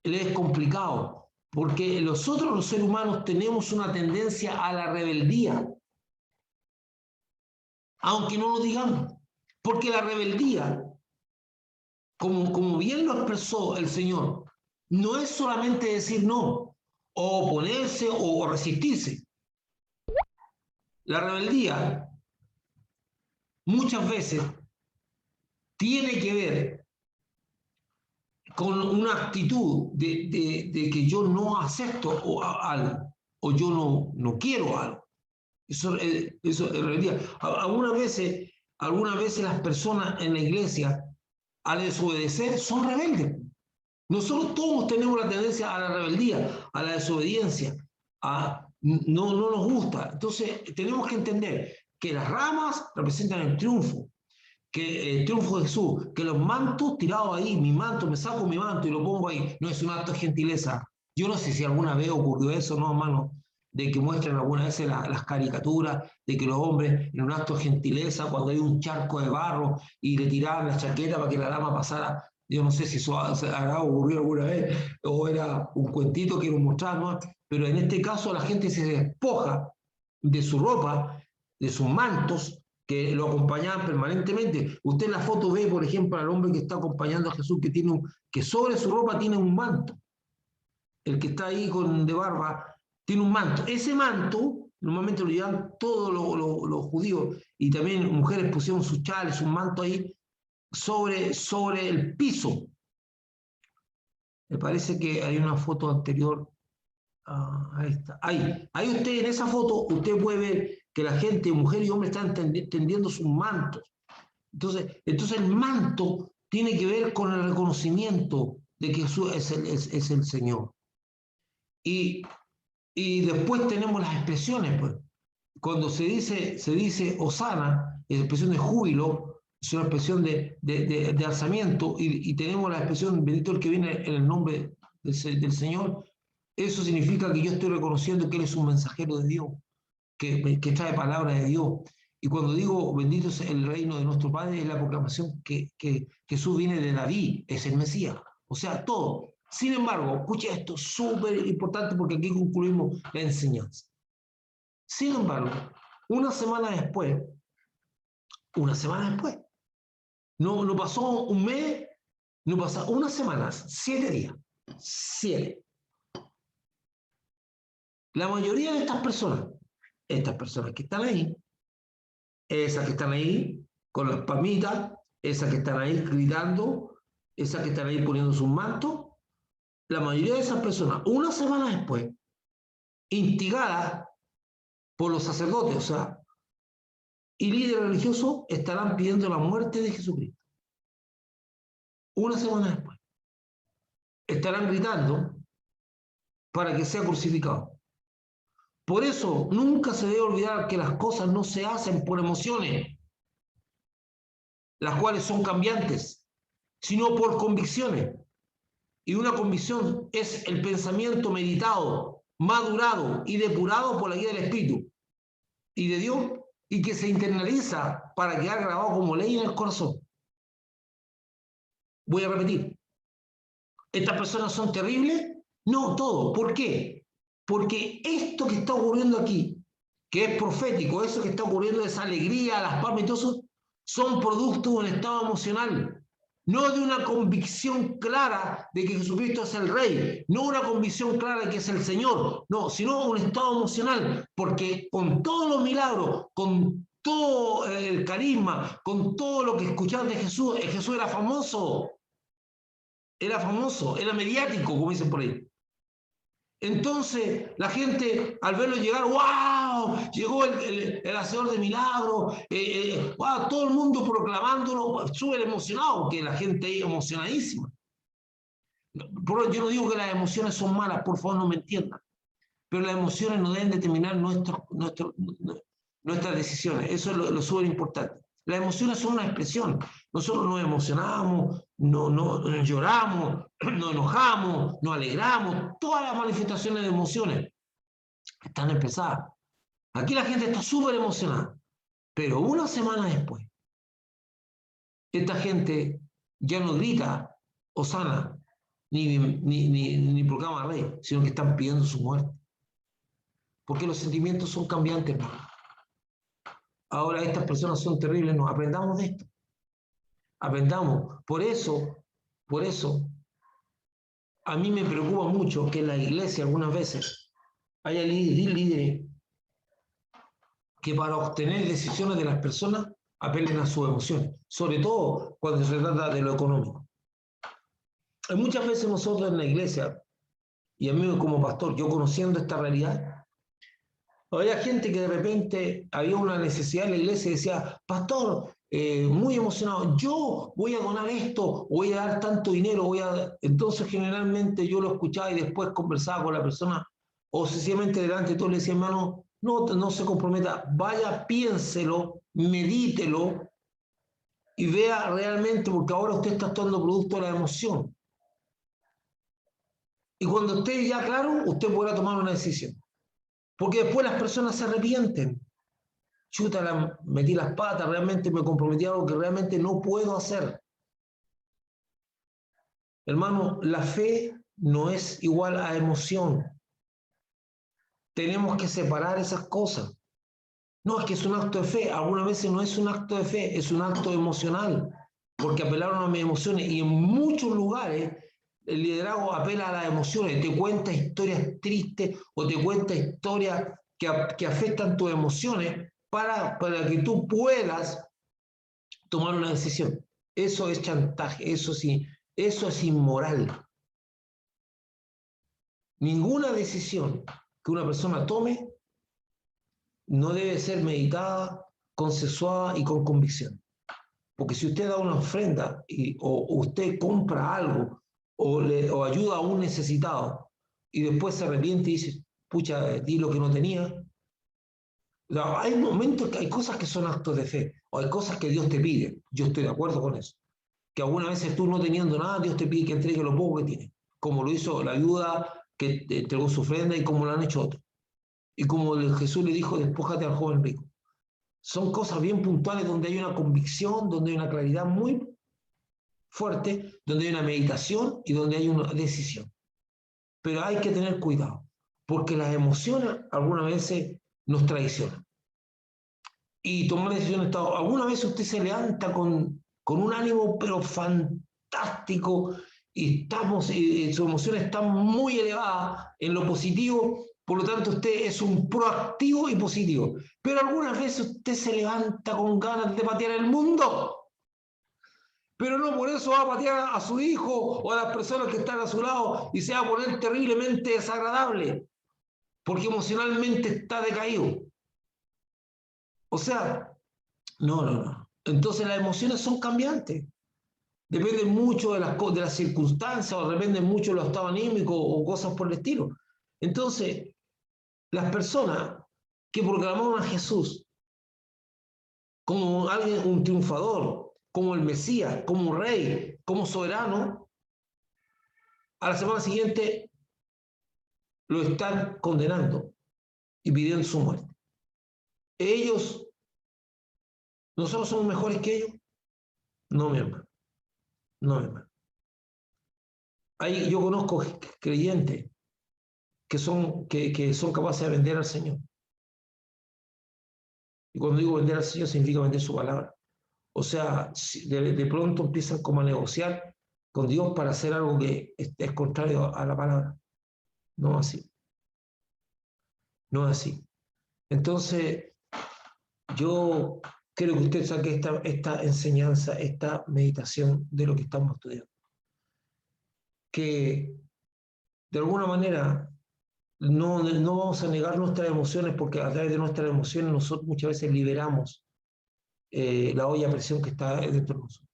Speaker 1: Le es complicado, porque nosotros los seres humanos tenemos una tendencia a la rebeldía, aunque no lo digamos, porque la rebeldía, como bien lo expresó el Señor, no es solamente decir no, o oponerse o resistirse. La rebeldía muchas veces tiene que ver con una actitud de que yo no acepto algo, o yo no quiero algo. Eso es rebeldía. Algunas veces las personas en la iglesia, al desobedecer, son rebeldes. Nosotros todos tenemos la tendencia a la rebeldía, a la desobediencia, no nos gusta. Entonces tenemos que entender que las ramas representan el triunfo, que el triunfo de Jesús, que los mantos tirados ahí, mi manto, me saco mi manto y lo pongo ahí, no es un acto de gentileza. Yo no sé si alguna vez ocurrió eso, no, hermano, de que muestran algunas veces las caricaturas de que los hombres en un acto de gentileza, cuando hay un charco de barro y le tiraban la chaqueta para que la dama pasara. Yo no sé si eso habrá ocurrido alguna vez o era un cuentito que nos mostraban, ¿no? Pero en este caso la gente se despoja de su ropa, de sus mantos, que lo acompañaban permanentemente. Usted en la foto ve, por ejemplo, al hombre que está acompañando a Jesús, que sobre su ropa tiene un manto. El que está ahí de barba tiene un manto. Ese manto, normalmente lo llevan todos los judíos, y también mujeres pusieron sus chales, un manto ahí, sobre el piso. Me parece que hay una foto anterior. Ahí está. Ahí usted, en esa foto, usted puede ver que la gente, mujer y hombre, están tendiendo sus mantos. Entonces el manto tiene que ver con el reconocimiento de que Jesús es el Señor. Y después tenemos las expresiones, pues. Cuando se dice Hosana, es expresión de júbilo, es una expresión de alzamiento, y tenemos la expresión bendito el que viene en el nombre del Señor. Eso significa que yo estoy reconociendo que Él es un mensajero de Dios, que trae palabra de Dios. Y cuando digo bendito es el reino de nuestro Padre, es la proclamación que Jesús viene de David, es el Mesías. O sea, todo. Sin embargo, escuche esto, súper importante porque aquí concluimos la enseñanza. Sin embargo, una semana después, no pasó un mes No pasa una semana, 7 días. 7. La mayoría de estas personas que están ahí, esas que están ahí con las palmitas, esas que están ahí gritando, esas que están ahí poniendo sus mantos, la mayoría de esas personas, una semana después, instigadas por los sacerdotes, o sea, y líderes religiosos, estarán pidiendo la muerte de Jesucristo. Una semana después. Estarán gritando para que sea crucificado. Por eso, nunca se debe olvidar que las cosas no se hacen por emociones, las cuales son cambiantes, sino por convicciones. Y una convicción es el pensamiento meditado, madurado y depurado por la guía del Espíritu y de Dios, y que se internaliza para quedar grabado como ley en el corazón. Voy a repetir. ¿Estas personas son terribles? No, todo. ¿Por qué? Porque esto que está ocurriendo aquí, que es profético, eso que está ocurriendo, esa alegría, las palmas y todo eso, son producto de un estado emocional, no de una convicción clara de que Jesucristo es el Rey, no una convicción clara de que es el Señor, no, sino un estado emocional, porque con todos los milagros, con todo el carisma, con todo lo que escuchaban de Jesús, Jesús era famoso, era mediático, como dicen por ahí. Entonces, la gente al verlo llegar, ¡wow! Llegó el hacedor de milagros, ¡wow! Todo el mundo proclamándolo, súper emocionado, que la gente ahí emocionadísima. Yo no digo que las emociones son malas, por favor no me entiendan, pero las emociones no deben determinar nuestras decisiones, eso es lo súper importante. Las emociones son una expresión. Nosotros nos emocionamos, nos lloramos, nos enojamos, nos alegramos. Todas las manifestaciones de emociones están expresadas. Aquí la gente está súper emocionada. Pero una semana después, esta gente ya no grita Hosana ni proclama rey, sino que están pidiendo su muerte. Porque los sentimientos son cambiantes, ¿no? Ahora estas personas son terribles, no, aprendamos de esto. Aprendamos. Por eso, a mí me preocupa mucho que en la iglesia algunas veces haya líderes que para obtener decisiones de las personas apelen a sus emociones, sobre todo cuando se trata de lo económico. Y muchas veces nosotros en la iglesia, y a mí como pastor, yo conociendo esta realidad, había gente que de repente había una necesidad en la iglesia y decía, pastor, muy emocionado, yo voy a donar esto, voy a dar tanto dinero, entonces generalmente yo lo escuchaba y después conversaba con la persona, o sencillamente delante de todos le decía, hermano, no se comprometa, vaya, piénselo, medítelo y vea realmente, porque ahora usted está actuando producto de la emoción. Y cuando esté ya claro, usted podrá tomar una decisión. Porque después las personas se arrepienten. Chuta, metí las patas, realmente me comprometí a algo que realmente no puedo hacer. Hermano, la fe no es igual a emoción. Tenemos que separar esas cosas. No, es que es un acto de fe. Algunas veces no es un acto de fe, es un acto emocional, porque apelaron a mis emociones. Y en muchos lugares el liderazgo apela a las emociones, te cuenta historias tristes o te cuenta historias que afectan tus emociones para que tú puedas tomar una decisión. Eso es chantaje, eso sí, eso es inmoral. Ninguna decisión que una persona tome no debe ser meditada, consensuada y con convicción. Porque si usted da una ofrenda o usted compra algo o ayuda a un necesitado y después se arrepiente y dice, pucha, di lo que no tenía. Hay momentos que hay cosas que son actos de fe o hay cosas que Dios te pide. Yo estoy de acuerdo con eso. Que algunas veces tú no teniendo nada, Dios te pide que entregue lo poco que tienes. Como lo hizo la viuda que entregó su ofrenda y como lo han hecho otros. Y como Jesús le dijo, despójate al joven rico. Son cosas bien puntuales donde hay una convicción, donde hay una claridad muy fuerte, donde hay una meditación y donde hay una decisión. Pero hay que tener cuidado, porque las emociones algunas veces nos traicionan. Y tomar decisiones, alguna vez usted se levanta con un ánimo pero fantástico, fantástico y su emoción está muy elevada en lo positivo, por lo tanto usted es un proactivo y positivo. Pero algunas veces usted se levanta con ganas de patear el mundo. Pero no por eso va a patear a su hijo o a las personas que están a su lado y se va a poner terriblemente desagradable, porque emocionalmente está decaído. O sea, no. Entonces las emociones son cambiantes. Dependen mucho de las circunstancias o dependen mucho de los estados anímicos o cosas por el estilo. Entonces, las personas que proclamaron a Jesús como alguien, un triunfador, como el Mesías, como un rey, como soberano, a la semana siguiente lo están condenando y pidiendo su muerte. Ellos, ¿nosotros somos mejores que ellos? No, mi hermano. No, mi hermano. Yo conozco creyentes que son capaces de vender al Señor. Y cuando digo vender al Señor, significa vender su palabra. O sea, de pronto empiezan como a negociar con Dios para hacer algo que es contrario a la palabra. No así. No así. Entonces, yo quiero que usted saque esta enseñanza, esta meditación de lo que estamos estudiando. Que de alguna manera no vamos a negar nuestras emociones, porque a través de nuestras emociones nosotros muchas veces liberamos la olla a presión que está dentro de nosotros.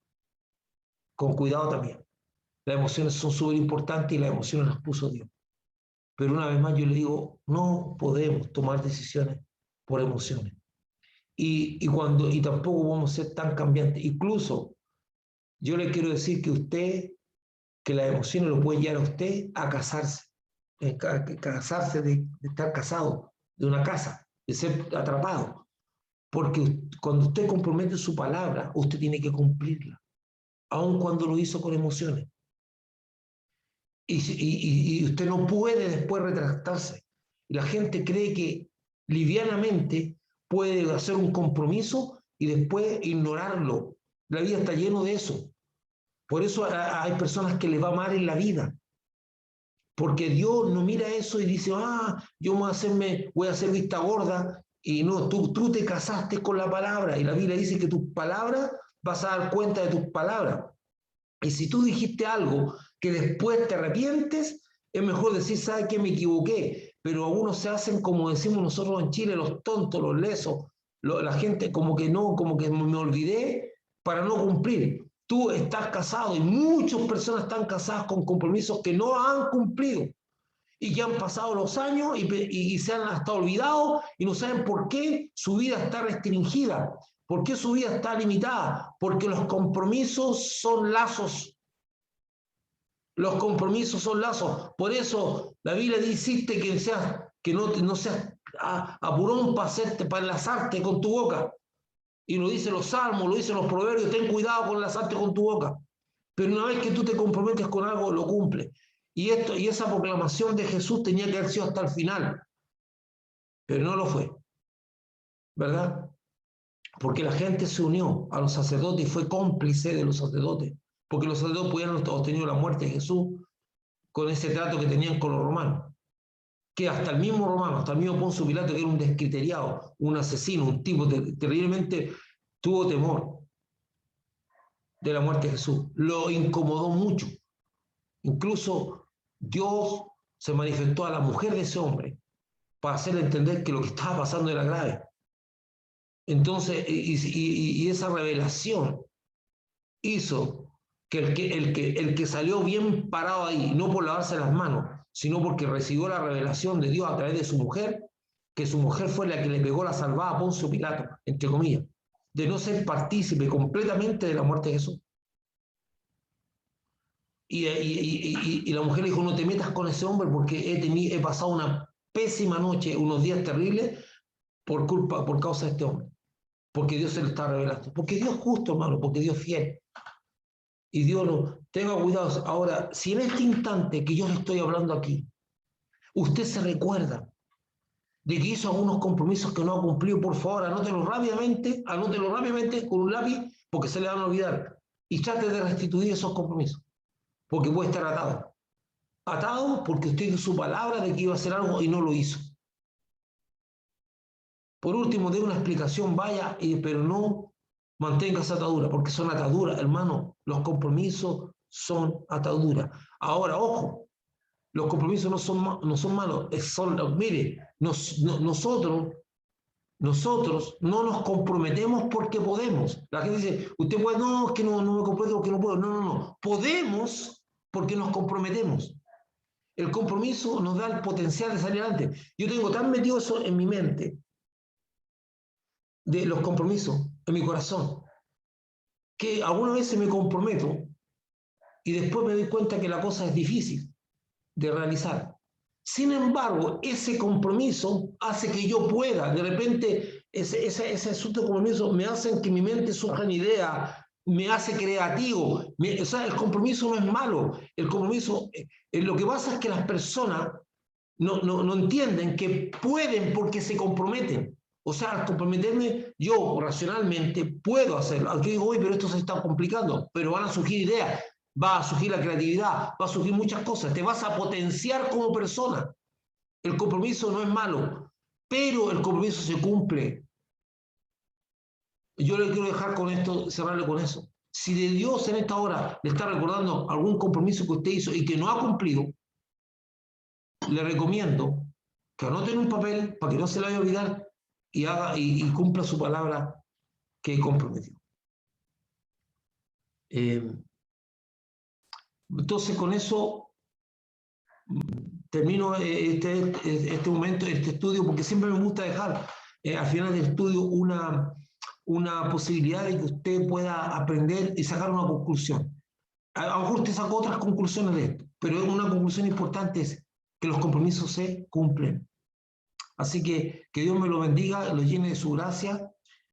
Speaker 1: Con cuidado también. Las emociones son súper importantes y las emociones las puso Dios. Pero una vez más yo le digo, no podemos tomar decisiones por emociones. Y tampoco vamos a ser tan cambiantes. Incluso yo le quiero decir que las emociones lo pueden llevar a usted a casarse. Casarse de estar casado, de una casa, de ser atrapado. Porque cuando usted compromete su palabra, usted tiene que cumplirla, aun cuando lo hizo con emociones. Y usted no puede después retractarse. La gente cree que livianamente puede hacer un compromiso y después ignorarlo. La vida está lleno de eso. Por eso hay personas que les va mal en la vida. Porque Dios no mira eso y dice, yo voy a hacer vista gorda. Y no, tú te casaste con la palabra. Y la Biblia dice que tus palabras, vas a dar cuenta de tus palabras. Y si tú dijiste algo que después te arrepientes, es mejor decir, ¿sabes qué? Me equivoqué. Pero algunos se hacen, como decimos nosotros en Chile, los tontos, los lesos, la gente como que me olvidé para no cumplir. Tú estás casado y muchas personas están casadas con compromisos que no han cumplido y que han pasado los años y se han hasta olvidado y no saben por qué su vida está restringida. ¿Por qué su vida está limitada? Porque los compromisos son lazos. Los compromisos son lazos. Por eso la Biblia dice que no seas apurón para enlazarte con tu boca. Y lo dicen los salmos, lo dicen los proverbios, ten cuidado con enlazarte con tu boca. Pero una vez que tú te comprometes con algo, lo cumples. Y esa proclamación de Jesús tenía que haber sido hasta el final. Pero no lo fue. ¿Verdad? Porque la gente se unió a los sacerdotes y fue cómplice de los sacerdotes, porque los sacerdotes pudieron haber obtenido la muerte de Jesús con ese trato que tenían con los romanos, que hasta el mismo romano, hasta el mismo Poncio Pilato, que era un descriteriado, un asesino, un tipo terriblemente tuvo temor de la muerte de Jesús, lo incomodó mucho. Incluso Dios se manifestó a la mujer de ese hombre para hacerle entender que lo que estaba pasando era grave. Entonces, y esa revelación hizo que el que salió bien parado ahí, no por lavarse las manos, sino porque recibió la revelación de Dios a través de su mujer, que su mujer fue la que le pegó la salvada a Poncio Pilato, entre comillas, de no ser partícipe completamente de la muerte de Jesús. Y la mujer le dijo, no te metas con ese hombre porque he pasado una pésima noche, unos días terribles, por causa de este hombre. Porque Dios se lo está revelando. Porque Dios es justo, hermano, porque Dios es fiel. Y Dios no, tenga cuidado. Ahora, si en este instante que yo le estoy hablando aquí, usted se recuerda de que hizo algunos compromisos que no ha cumplido, por favor, anótelo rápidamente con un lápiz, porque se le van a olvidar. y trate de restituir esos compromisos, porque puede estar atado. Atado porque usted dio su palabra de que iba a hacer algo y no lo hizo. Por último, dé una explicación, vaya, pero no mantenga esa atadura, porque son ataduras, hermano. Los compromisos son ataduras. Ahora, ojo, los compromisos no son malos. Mire, nosotros no nos comprometemos porque podemos. La gente dice, usted puede, no, es que no me comprometo porque no puedo. No. Podemos porque nos comprometemos. El compromiso nos da el potencial de salir adelante. Yo tengo tan metido eso en mi mente, de los compromisos, en mi corazón, que algunas veces me comprometo y después me doy cuenta que la cosa es difícil de realizar. Sin embargo, ese compromiso hace que yo pueda, de repente, ese asunto de compromiso me hace que mi mente surjan ideas, me hace creativo. O sea, el compromiso no es malo. El compromiso, lo que pasa es que las personas no entienden que pueden porque se comprometen. O sea, al comprometerme, yo racionalmente puedo hacerlo. Aquí digo, pero esto se está complicando, pero van a surgir ideas, va a surgir la creatividad, va a surgir muchas cosas, te vas a potenciar como persona. El compromiso no es malo, pero el compromiso se cumple. Yo le quiero dejar con esto, cerrarle con eso. Si de Dios en esta hora le está recordando algún compromiso que usted hizo y que no ha cumplido, le recomiendo que anote en un papel para que no se le vaya a olvidar y haga y cumpla su palabra que comprometió. Entonces, con eso termino este momento, este estudio, porque siempre me gusta dejar al final del estudio una posibilidad de que usted pueda aprender y sacar una conclusión. A lo mejor usted sacó otras conclusiones de esto, pero una conclusión importante es que los compromisos se cumplen. Así que Dios me lo bendiga, lo llene de su gracia